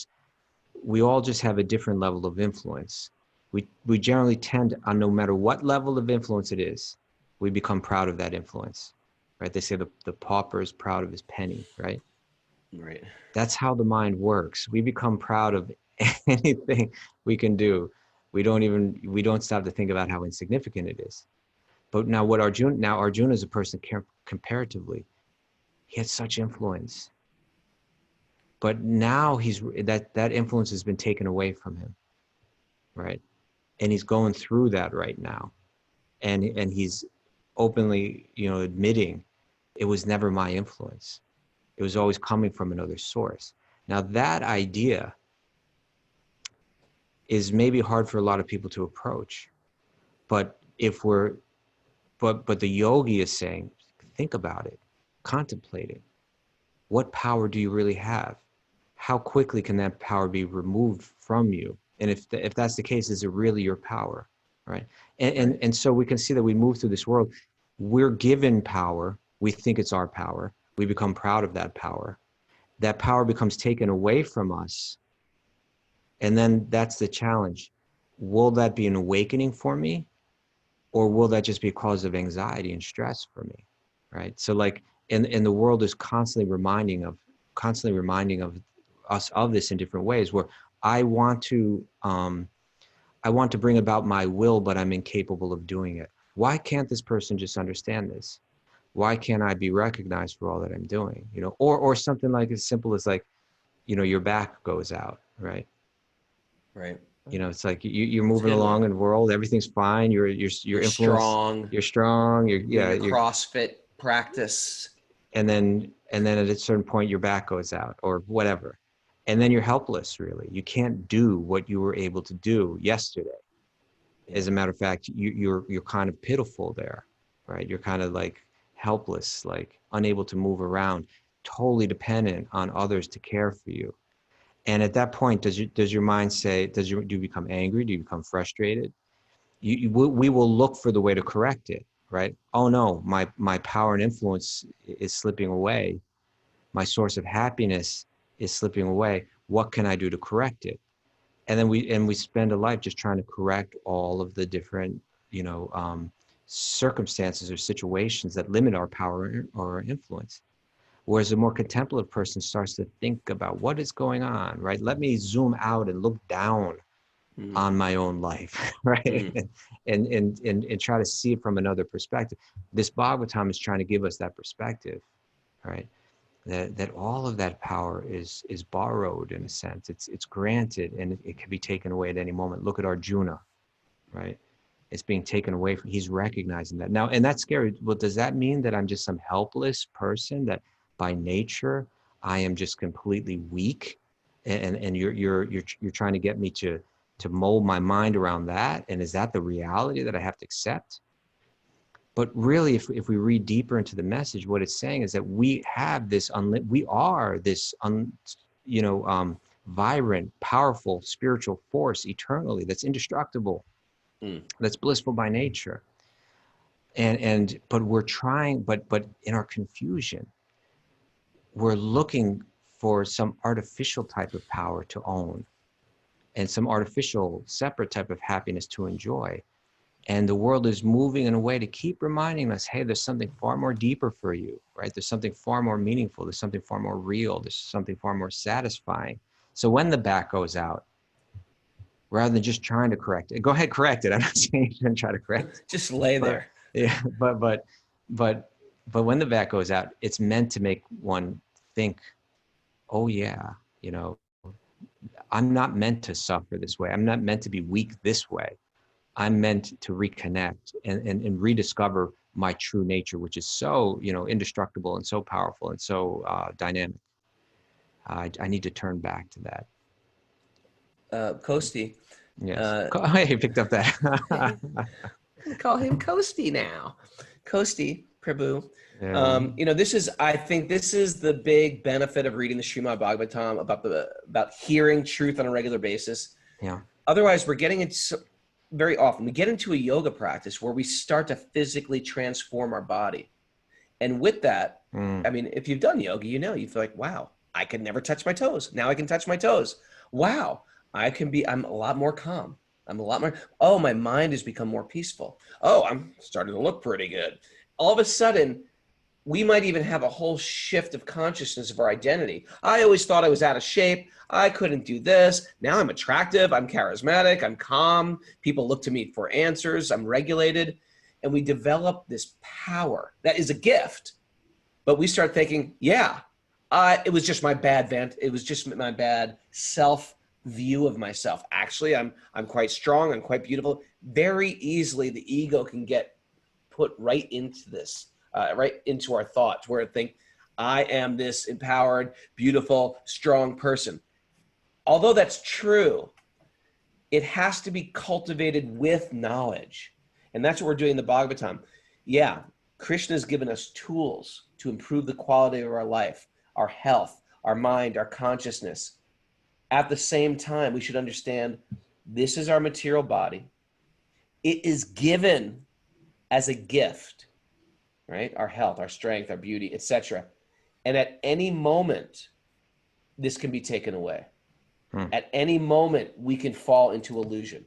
we all just have a different level of influence. We generally tend, on no matter what level of influence it is, we become proud of that influence, right? They say the pauper is proud of his penny, right? Right. That's how the mind works. We become proud of anything we can do. We don't stop to think about how insignificant it is. But now Arjuna is a person comparatively, he had such influence. But now that influence has been taken away from him, right? And he's going through that right now. And he's openly, admitting it was never my influence. It was always coming from another source. Now that idea is maybe hard for a lot of people to approach, but but the yogi is saying, think about it, contemplate it. What power do you really have? How quickly can that power be removed from you? And if that's the case, is it really your power, right? And so we can see that we move through this world. We're given power. We think it's our power. We become proud of that power. That power becomes taken away from us. And then that's the challenge. Will that be an awakening for me? Or will that just be a cause of anxiety and stress for me, right? So like, and the world is constantly reminding of us of this in different ways, where I want to bring about my will, but I'm incapable of doing it. Why can't this person just understand this? Why can't I be recognized for all that I'm doing? Or something like as simple as like, your back goes out, right? Right. It's like you're moving along in the world, everything's fine. You're strong. You're strong. You're CrossFit practice. And then at a certain point, your back goes out or whatever, and then you're helpless. Really, you can't do what you were able to do yesterday. As a matter of fact, you're kind of pitiful there, right? You're kind of like helpless, like unable to move around, totally dependent on others to care for you. And at that point, does your mind say, do you become angry? Do you become frustrated? We will look for the way to correct it, right? Oh no, my power and influence is slipping away. My source of happiness is slipping away. What can I do to correct it? And then we spend a life just trying to correct all of the different, circumstances or situations that limit our power or our influence. Whereas a more contemplative person starts to think about what is going on, right? Let me zoom out and look down on my own life, right? And try to see it from another perspective. This Bhagavatam is trying to give us that perspective, right? That all of that power is borrowed in a sense. It's granted, and it can be taken away at any moment. Look at Arjuna, right? It's being taken away from. He's recognizing that now, and that's scary. Well, does that mean that I'm just some helpless person, that by nature I am just completely weak, and you're trying to get me to mold my mind around that? And is that the reality that I have to accept? But really, if we read deeper into the message, what it's saying is that we have this vibrant, powerful spiritual force eternally, that's indestructible, that's blissful by nature. But we're trying, but in our confusion, we're looking for some artificial type of power to own, and some artificial separate type of happiness to enjoy. And the world is moving in a way to keep reminding us, hey, there's something far more deeper for you, right? There's something far more meaningful. There's something far more real. There's something far more satisfying. So when the back goes out, rather than just trying to correct it, go ahead, correct it. I'm not saying you shouldn't try to correct it. Just lay there. Yeah, but when the back goes out, it's meant to make one think, oh yeah, I'm not meant to suffer this way. I'm not meant to be weak this way. I'm meant to reconnect and rediscover my true nature, which is so, indestructible and so powerful and so dynamic. I need to turn back to that. Kosti. Yes. Hey, you picked up that. Call him Kosti now. Kosti, Prabhu. Yeah. I think this is the big benefit of reading the Srimad Bhagavatam about hearing truth on a regular basis. Yeah. Otherwise, very often we get into a yoga practice where we start to physically transform our body. And with that, I mean, if you've done yoga, you feel like, wow, I could never touch my toes. Now I can touch my toes. Wow, I'm a lot more calm. My mind has become more peaceful. Oh, I'm starting to look pretty good. All of a sudden, we might even have a whole shift of consciousness of our identity. I always thought I was out of shape. I couldn't do this. Now I'm attractive. I'm charismatic. I'm calm. People look to me for answers. I'm regulated. And we develop this power that is a gift. But we start thinking, it was just my bad it was just my bad self view of myself. Actually, I'm quite strong. I'm quite beautiful. Very easily, the ego can get put right into this. Right into our thoughts, where I think I am this empowered, beautiful, strong person. Although that's true, it has to be cultivated with knowledge. And that's what we're doing in the Bhagavatam. Yeah, Krishna has given us tools to improve the quality of our life, our health, our mind, our consciousness. At the same time, we should understand this is our material body. It is given as a gift. Right? Our health, our strength, our beauty, etc. And at any moment, this can be taken away. At any moment, we can fall into illusion.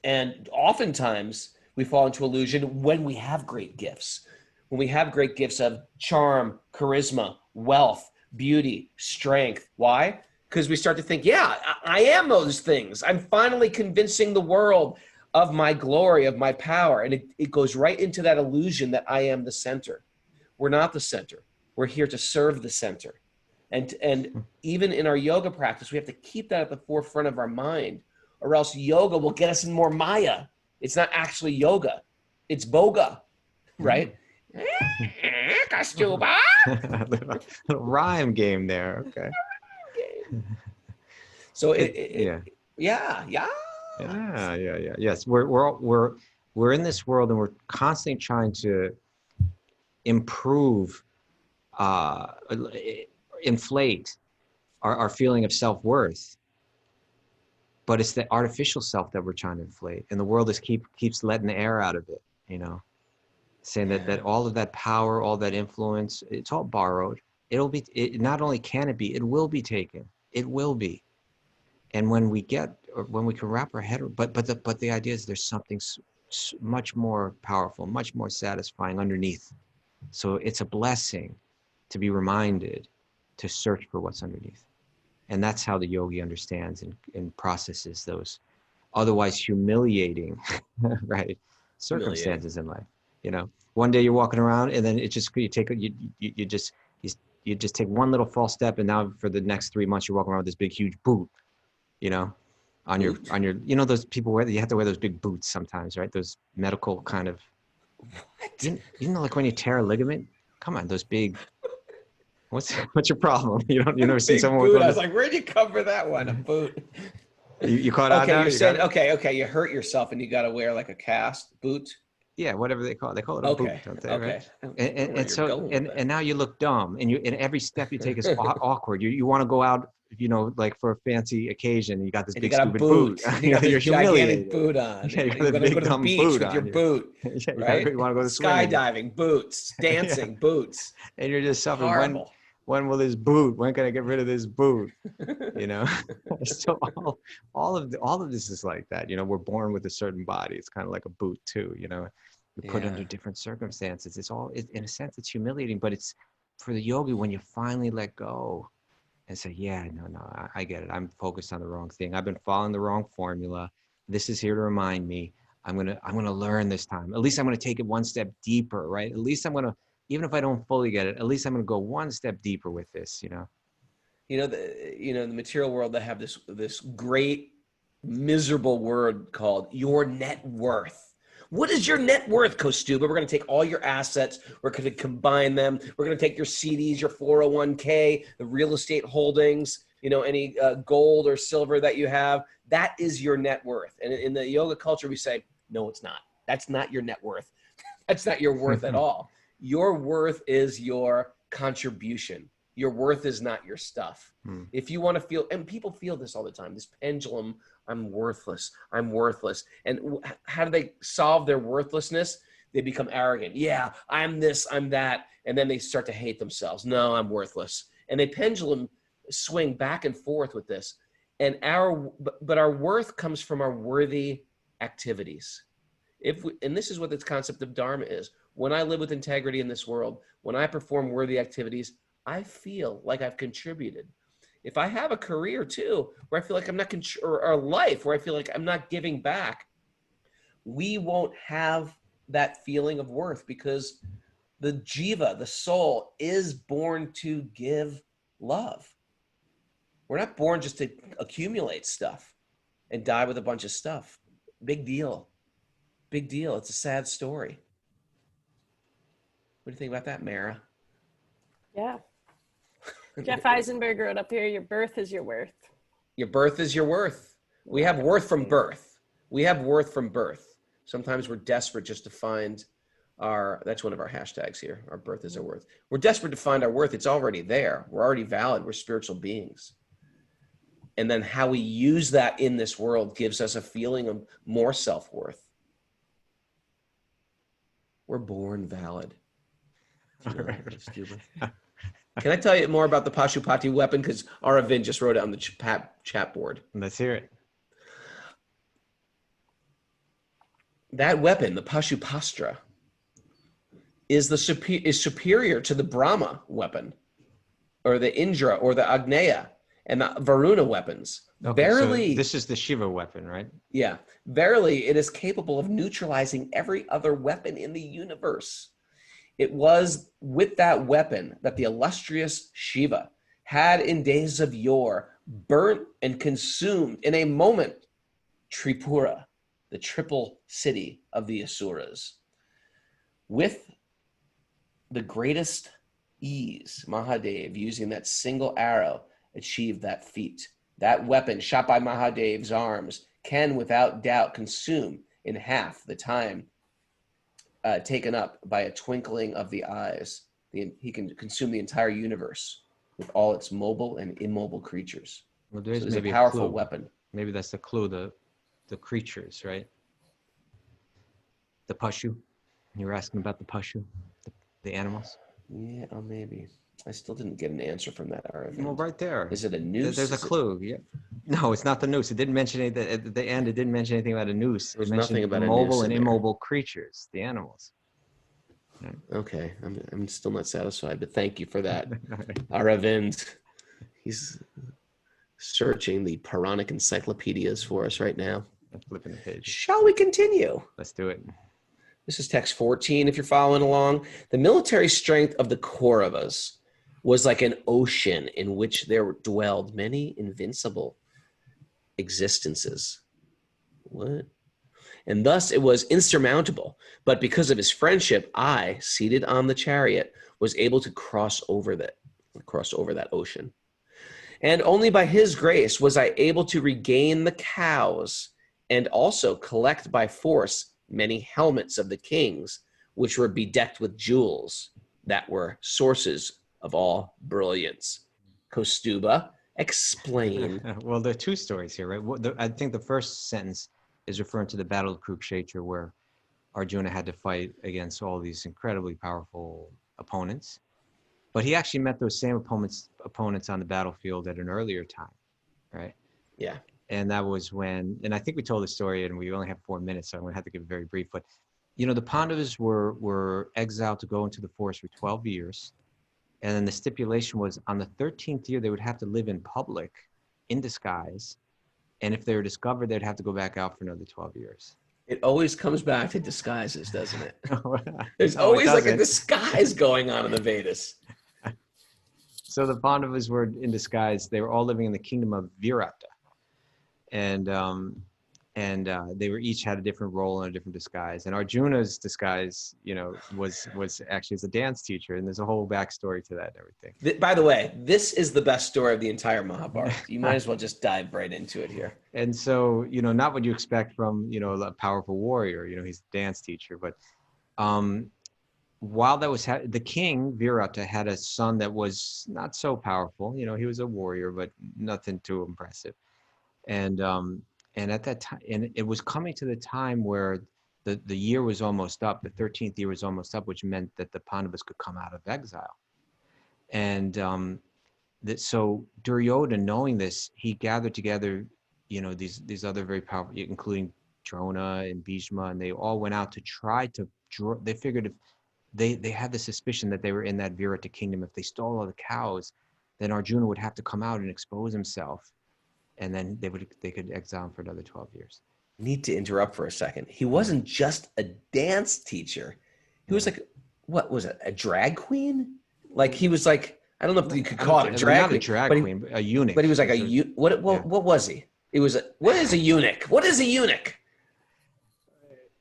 And oftentimes, we fall into illusion when we have great gifts. When we have great gifts of charm, charisma, wealth, beauty, strength. Why? Because we start to think, I am those things. I'm finally convincing the world of my glory, of my power. And it goes right into that illusion that I am the center. We're not the center. We're here to serve the center. And even in our yoga practice, we have to keep that at the forefront of our mind, or else yoga will get us in more Maya. It's not actually yoga. It's boga, right? Kaustubha. Little rhyme game there. Okay. So Yeah. Yes, we're in this world, and we're constantly trying to improve, inflate our feeling of self-worth. But it's the artificial self that we're trying to inflate, and the world keeps letting the air out of it. Saying that all of that power, all that influence, it's all borrowed. Not only can it be, it will be taken. It will be. And when we can wrap our head, but the idea is there's something much more powerful, much more satisfying underneath. So it's a blessing to be reminded to search for what's underneath. And that's how the yogi understands and processes those otherwise humiliating, right, circumstances in life. One day you're walking around, and then you just take one little false step, and now for the next 3 months you're walking around with this big huge boot. On your those people you have to wear those big boots sometimes, right? Those medical kind of. What? Like when you tear a ligament. Come on, those big. What's your problem? You never seen someone boot. with I was like, where'd you cover that one? A boot. You caught on now? You're saying okay. You hurt yourself and you got to wear like a cast boot. Yeah, whatever they call it. They call it a boot, don't they? Okay. Right? And now you look dumb, and every step you take is awkward. You want to go out, like for a fancy occasion, and you got this big stupid boot. You got this gigantic boot on. Yeah, you're going to go to the beach with your boot. Yeah, right? You want to go to swimming. Skydiving boots, dancing boots. And you're just suffering. Horrible. When will this boot? When can I get rid of this boot? So all of this is like that. We're born with a certain body. It's kind of like a boot too. We put under different circumstances. In a sense, it's humiliating, but it's for the yogi when you finally let go and say, I get it. I'm focused on the wrong thing. I've been following the wrong formula. This is here to remind me. I'm gonna learn this time. At least I'm gonna take it one step deeper, right? At least I'm gonna, even if I don't fully get it, at least I'm gonna go one step deeper with this. In the material world, they have this great miserable word called your net worth. What is your net worth, Kaustubha? We're going to take all your assets. We're going to combine them. We're going to take your CDs, your 401k, the real estate holdings. any gold or silver that you have, that is your net worth. And in the yoga culture, we say, no, it's not. That's not your net worth. That's not your worth at all. Your worth is your contribution. Your worth is not your stuff. If you want to feel, and people feel this all the time, this pendulum, I'm worthless. I'm worthless. And how do they solve their worthlessness? They become arrogant. Yeah, I'm this, I'm that. And then they start to hate themselves. No, I'm worthless. And they pendulum swing back and forth with this. And but our worth comes from our worthy activities. And this is what the concept of Dharma is. When I live with integrity in this world, when I perform worthy activities, I feel like I've contributed. If I have a career too, where I feel like I'm not, or a life where I feel like I'm not giving back, we won't have that feeling of worth, because the jiva, the soul, is born to give love. We're not born just to accumulate stuff and die with a bunch of stuff. Big deal. Big deal. It's a sad story. What do you think about that, Mara? Yeah. Jeff Eisenberg wrote up here, your birth is your worth. Your birth is your worth. We have worth from birth. We have worth from birth. Sometimes we're desperate just to find that's one of our hashtags here. Our birth is our worth. We're desperate to find our worth. It's already there. We're already valid. We're spiritual beings. And then how we use that in this world gives us a feeling of more self-worth. We're born valid. Can I tell you more about the Pashupati weapon? Because Aravind just wrote it on the chat board. Let's hear it. That weapon, the Pashupastra, is superior to the Brahma weapon, or the Indra, or the Agneya, and the Varuna weapons. Okay, Verily, so this is the Shiva weapon, right? Yeah. Verily, it is capable of neutralizing every other weapon in the universe. It was with that weapon that the illustrious Shiva had in days of yore burnt and consumed in a moment Tripura, the triple city of the Asuras. With the greatest ease, Mahadev, using that single arrow, achieved that feat. That weapon, shot by Mahadev's arms, can without doubt consume in half the time taken up by a twinkling of the eyes. He can consume the entire universe with all its mobile and immobile creatures. Well, there's it's maybe a powerful clue. weapon. Maybe that's the clue, the creatures, right? The Pashu. You were asking about the Pashu, the animals? Yeah, maybe. I still didn't get an answer from that, Aravind. Well, right there. Is it a noose? There's a clue. Yeah. No, it's not the noose. It didn't mention anything. At the end, it didn't mention anything about a noose. There's it mentioned nothing about a mobile noose and in there. immobile creatures, the animals. Right. Okay, I'm still not satisfied, but thank you for that, Aravind. He's searching the Puranic encyclopedias for us right now. I'm flipping the page. Shall we continue? Let's do it. This is text 14, if you're following along. The military strength of the Kauravas was like an ocean in which there dwelled many invincible existences. What? And thus it was insurmountable. But because of his friendship, I, seated on the chariot, was able to cross over that ocean. And only by his grace was I able to regain the cows and also collect by force many helmets of the kings, which were bedecked with jewels that were sources of all brilliance. Kaustubha, explain. Well, there are two stories here, right? I think the first sentence is referring to the Battle of Kurukshetra, where Arjuna had to fight against all these incredibly powerful opponents. But he actually met those same opponents on the battlefield at an earlier time, right? Yeah. And that was when, and I think we told the story, and we only have 4 minutes, so I'm going to have to give it very brief. But, you know, the Pandavas were exiled to go into the forest for 12 years. And then the stipulation was on the 13th year, they would have to live in public in disguise. And if they were discovered, they'd have to go back out for another 12 years. It always comes back to disguises, doesn't it? There's No, always it like a doesn't. disguise going on in the Vedas. So the Pandavas were in disguise. They were all living in the kingdom of Virata. And and they were each had a different role and a different disguise. And Arjuna's disguise, you know, was actually as a dance teacher, and there's a whole backstory to that and everything. By the way, this is the best story of the entire Mahabharata. You might as well just dive right into it here. And so, you know, not what you expect from, you know, a powerful warrior. You know, he's a dance teacher, but while that was the king Virata had a son that was not so powerful. You know, he was a warrior, but nothing too impressive. And at that time, and it was coming to the time where the year was almost up. The 13th year was almost up, which meant that the Pandavas could come out of exile. And so Duryodhana, knowing this, he gathered together, you know, these other very powerful, including Drona and Bhishma, and they all went out to try to draw. They figured if they had the suspicion that they were in that Virata kingdom, if they stole all the cows, then Arjuna would have to come out and expose himself. And then they could exile him for another 12 years. Need to interrupt for a second. He wasn't just a dance teacher. He was like, what was it? A drag queen? Like he was like, I don't know if you could call it a drag queen. Not a drag queen, but a eunuch. But he was like what was he? It was what is a eunuch? What is a eunuch?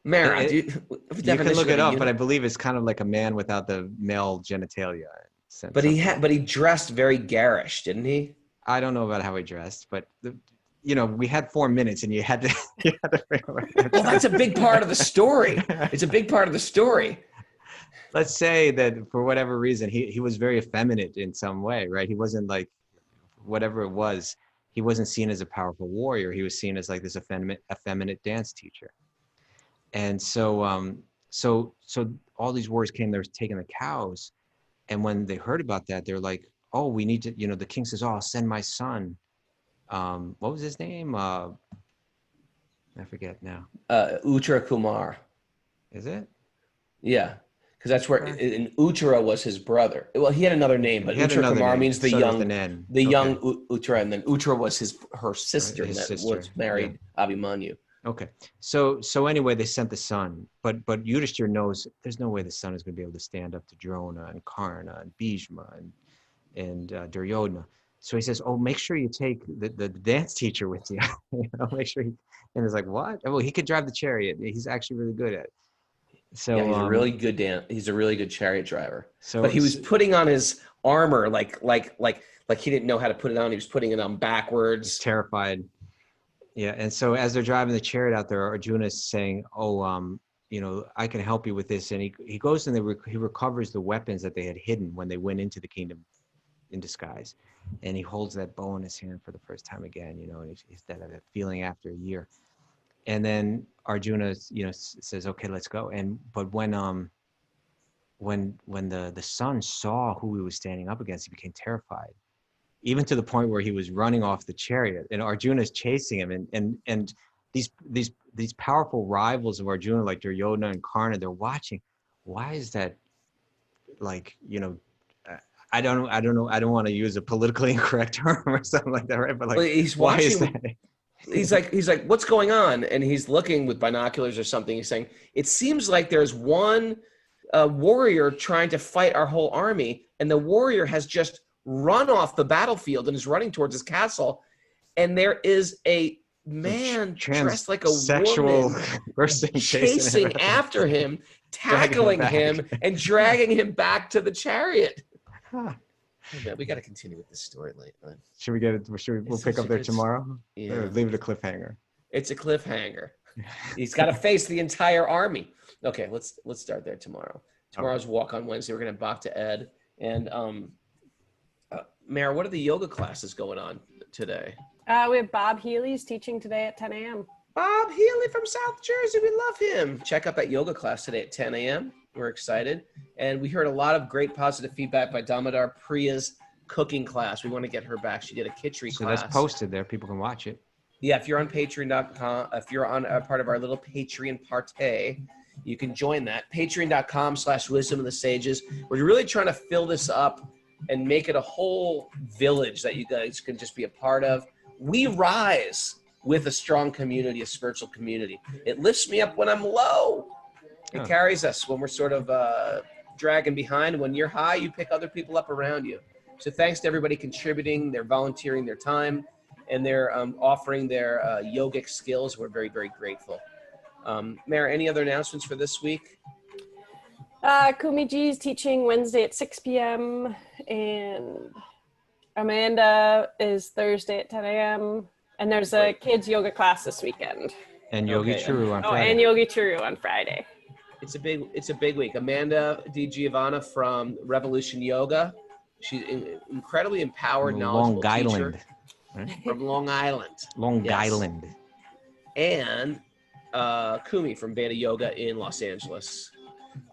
Mara, you can look it up, but I believe it's kind of like a man without the male genitalia. But he dressed very garish, didn't he? I don't know about how he dressed, but you know, we had 4 minutes, and you had to. Well, that's a big part of the story. It's a big part of the story. Let's say that for whatever reason, he was very effeminate in some way, right? He wasn't like, whatever it was, he wasn't seen as a powerful warrior. He was seen as like this effeminate dance teacher. And so, so all these warriors came. They were taking the cows, and when they heard about that, they're like, oh, we need to, you know, the king says, oh, I'll send my son. What was his name? I forget now. Uttara Kumar. Is it? Yeah, because that's where and Uttara was his brother. Well, he had another name, but Uttara Kumar means the young Uttara, and then Uttara was her sister was married Abhimanyu. Okay, so anyway, they sent the son, but Yudhishthira knows there's no way the son is going to be able to stand up to Drona and Karna and Bhishma and Duryodhana. So he says, oh, make sure you take the dance teacher with you. You know, make sure and it's like, what? Well, he could drive the chariot. He's actually really good at it. So yeah, he's a really good chariot driver. But he was putting on his armor like he didn't know how to put it on. He was putting it on backwards. Terrified. Yeah, and so as they're driving the chariot out there, Arjuna is saying, oh, you know, I can help you with this. And he goes and he recovers the weapons that they had hidden when they went into the kingdom in disguise. And he holds that bow in his hand for the first time again, you know, and he's that feeling after a year. And then Arjuna, you know, says, okay, let's go. But when the son saw who he was standing up against, he became terrified, even to the point where he was running off the chariot, and Arjuna is chasing him. And these powerful rivals of Arjuna, like Duryodhana and Karna, they're watching. Why is that? Like, you know, I don't know. I don't want to use a politically incorrect term or something like that, right? But like, well, he's why watching, is that? He's like, what's going on? And he's looking with binoculars or something. He's saying, it seems like there's one warrior trying to fight our whole army, and the warrior has just run off the battlefield and is running towards his castle, and there is a man dressed like a woman chasing after him, tackling him and dragging him back to the chariot. Huh. Hey man, we got to continue with this story later. Should we get it? We'll pick up there tomorrow? Yeah. Or leave it a cliffhanger. It's a cliffhanger. He's got to face the entire army. Okay, let's start there tomorrow. Tomorrow's walk on Wednesday. We're going to Bhakti Ed. And Mara, what are the yoga classes going on today? We have Bob Healy's teaching today at 10 a.m. Bob Healy from South Jersey. We love him. Check out that yoga class today at 10 a.m. We're excited. And we heard a lot of great positive feedback by Damodar Priya's cooking class. We want to get her back. She did a khichdi class. So that's posted there. People can watch it. Yeah, if you're on Patreon.com, if you're on a part of our little Patreon party, you can join that. Patreon.com/Wisdom of the Sages. We're really trying to fill this up and make it a whole village that you guys can just be a part of. We rise with a strong community, a spiritual community. It lifts me up when I'm low. It carries us when we're sort of dragging behind. When you're high, you pick other people up around you. So thanks to everybody contributing, they're volunteering their time. and they're offering their yogic skills. We're very, very grateful. Mara, any other announcements for this week? Kumi G is teaching Wednesday at 6 p.m. and Amanda is Thursday at 10 a.m. And there's a kids yoga class this weekend. And Yogi Churu on Friday. And Yogi Churu on Friday. It's a big week. Amanda Di Giovanna from Revolution Yoga. She's incredibly empowered, knowledgeable Long teacher. Island. Right? From Long Island. Long Island. And Kumi from Veda Yoga in Los Angeles.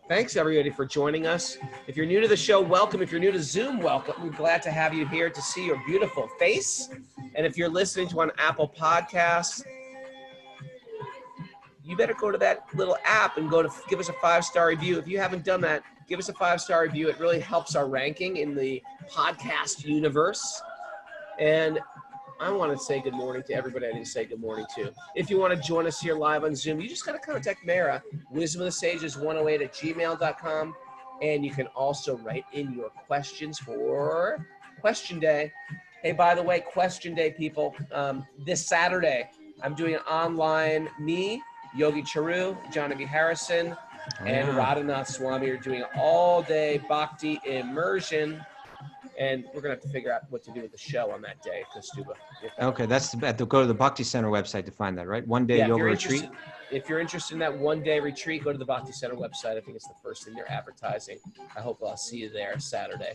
Thanks, everybody, for joining us. If you're new to the show, welcome. If you're new to Zoom, welcome. We're glad to have you here to see your beautiful face. And if you're listening to on Apple Podcasts, you better go to that little app and give us a 5-star review. If you haven't done that, give us a 5-star review. It really helps our ranking in the podcast universe. And I want to say good morning to everybody I didn't say good morning to. If you want to join us here live on Zoom, you just got to contact Mara, wisdomofthesages108@gmail.com. And you can also write in your questions for Question Day. Hey, by the way, Question Day, people. This Saturday, I'm doing an online, me, Yogi Charu, Johnny B. Harrison, and Radhanath Swami are doing an all-day Bhakti immersion. And we're going to have to figure out what to do with the show on that day, Kaustubha. Okay, that's go to the Bhakti Center website to find that, right? One-day yoga retreat. If you're interested in that one-day retreat, go to the Bhakti Center website. I think it's the first thing they're advertising. I hope I'll see you there Saturday.